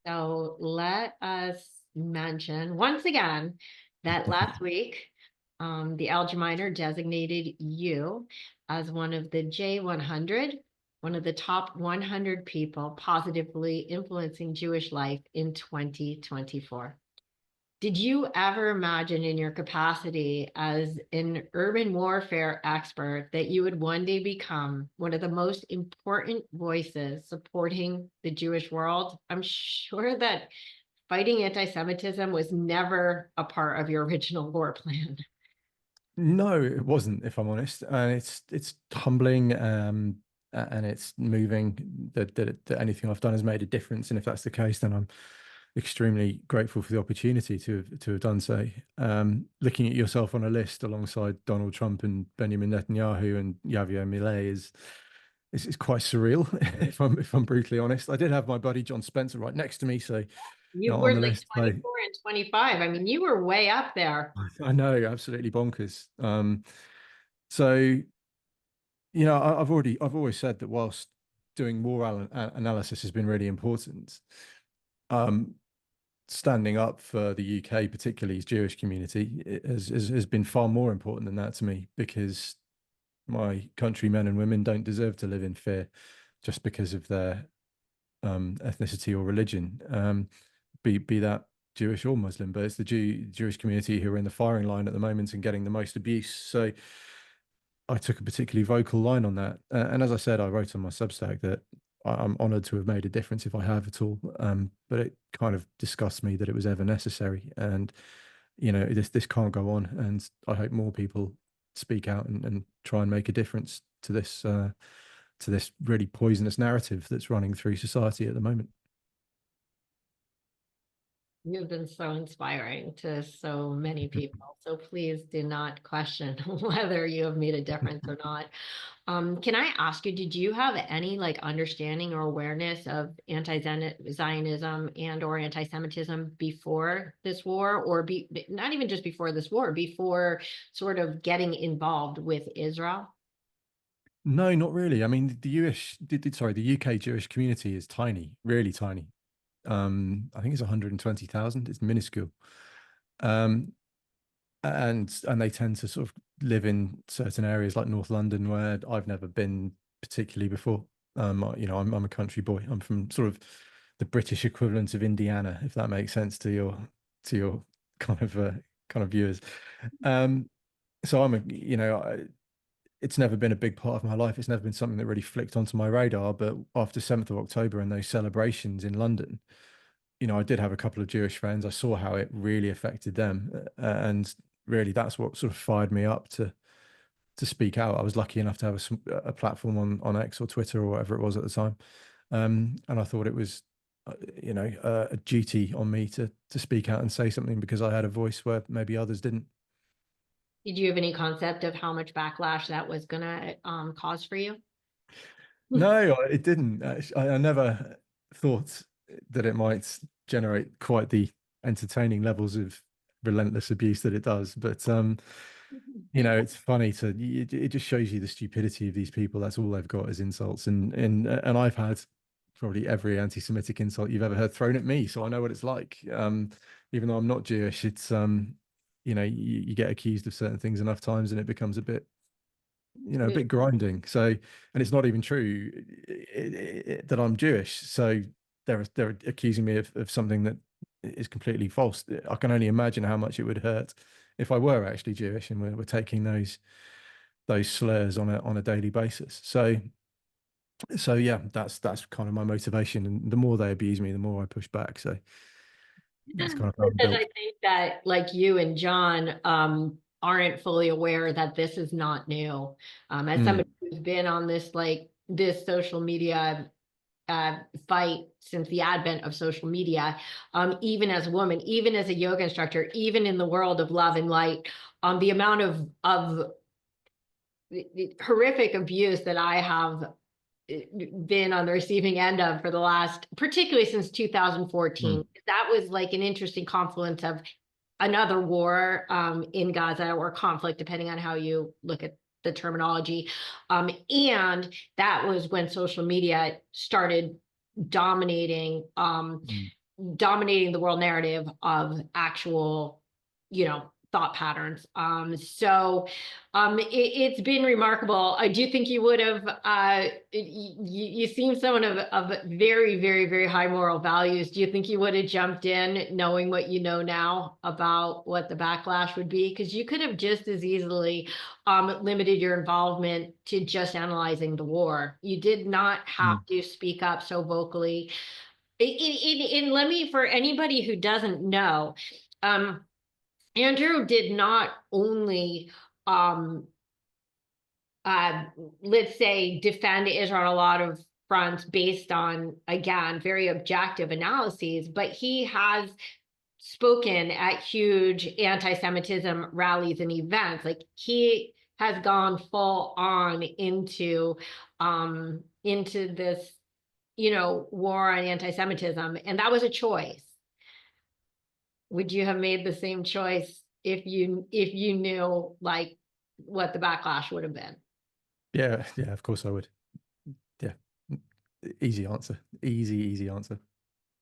So let us mention once again that last week, the Algemeiner designated you as one of the J100, one of the top 100 people positively influencing Jewish life in 2024. Did you ever imagine in your capacity as an urban warfare expert that you would one day become one of the most important voices supporting the Jewish world? I'm sure that fighting anti-Semitism was never a part of your original war plan. No, it wasn't, if I'm honest. And it's humbling, and it's moving that anything I've done has made a difference. And if that's the case, then I'm extremely grateful for the opportunity to have done so. Looking at yourself on a list alongside Donald Trump and Benjamin Netanyahu and Javier Milei is quite surreal, if I'm brutally honest. I did have my buddy John Spencer right next to me, so You on were the like list. 24 and 25. I mean, you were way up there. I know, absolutely bonkers. So I've always said that whilst doing war analysis has been really important, um, standing up for the UK, particularly its Jewish community, has been far more important than that to me, because my countrymen and women don't deserve to live in fear just because of their ethnicity or religion, be that Jewish or Muslim. But it's the Jewish community who are in the firing line at the moment and getting the most abuse. So I took a particularly vocal line on that. And as I said, I wrote on my Substack that I'm honoured to have made a difference if I have at all. But it kind of disgusts me that it was ever necessary. And this can't go on. And I hope more people speak out and try and make a difference to this really poisonous narrative that's running through society at the moment. You've been so inspiring to so many people. So please do not question whether you have made a difference or not. Can I ask you, did you have any like understanding or awareness of anti-Zionism and or anti-Semitism before this war, or not even just before this war, before sort of getting involved with Israel? No, not really. I mean, the UK Jewish community is tiny, really tiny. I think it's 120,000. It's minuscule. Um, and they tend to sort of live in certain areas like North London, where I've never been particularly before. I'm a country boy. I'm from sort of the British equivalent of Indiana, if that makes sense to your kind of viewers. Um, so it's never been a big part of my life. It's never been something that really flicked onto my radar. But after 7th of October and those celebrations in London, I did have a couple of Jewish friends. I saw how it really affected them, and really that's what sort of fired me up to speak out. I was lucky enough to have a platform on X or Twitter or whatever it was at the time, and I thought it was, a duty on me to speak out and say something, because I had a voice where maybe others didn't. Did you have any concept of how much backlash that was gonna cause for you? No, it didn't. I never thought that it might generate quite the entertaining levels of relentless abuse that it does. But it's funny it just shows you the stupidity of these people. That's all they've got is insults, and I've had probably every anti-Semitic insult you've ever heard thrown at me, so I know what it's like. Even though I'm not Jewish, it's you get accused of certain things enough times, and it becomes a bit grinding. So, and it's not even true that I'm Jewish. So they're accusing me of something that is completely false. I can only imagine how much it would hurt if I were actually Jewish and we're taking those slurs on a daily basis. So yeah, that's kind of my motivation. And the more they abuse me, the more I push back. So that's kind of how I'm Because I built. think that like you and John aren't fully aware that this is not new. As Mm, somebody who's been on this like this social media fight since the advent of social media, even as a woman, even as a yoga instructor, even in the world of love and light, the amount of the horrific abuse that I have been on the receiving end of for the last, particularly since 2014. mm, That was like an interesting confluence of another war in Gaza, or conflict, depending on how you look at the terminology. And that was when social media started dominating dominating the world narrative of actual, thought patterns. It's been remarkable. I do think you would have, you seem someone of very, very, very high moral values. Do you think you would have jumped in knowing what you know now about what the backlash would be? Because you could have just as easily limited your involvement to just analyzing the war. You did not have Mm. to speak up so vocally. And let me, for anybody who doesn't know, Andrew did not only, um, uh, let's say, defend Israel on a lot of fronts based on, again, very objective analyses, but he has spoken at huge anti-Semitism rallies and events. Like he has gone full on into this, war on anti-Semitism, and that was a choice. Would you have made the same choice if you knew like what the backlash would have been? Yeah, of course I would. Yeah, easy answer. Easy answer.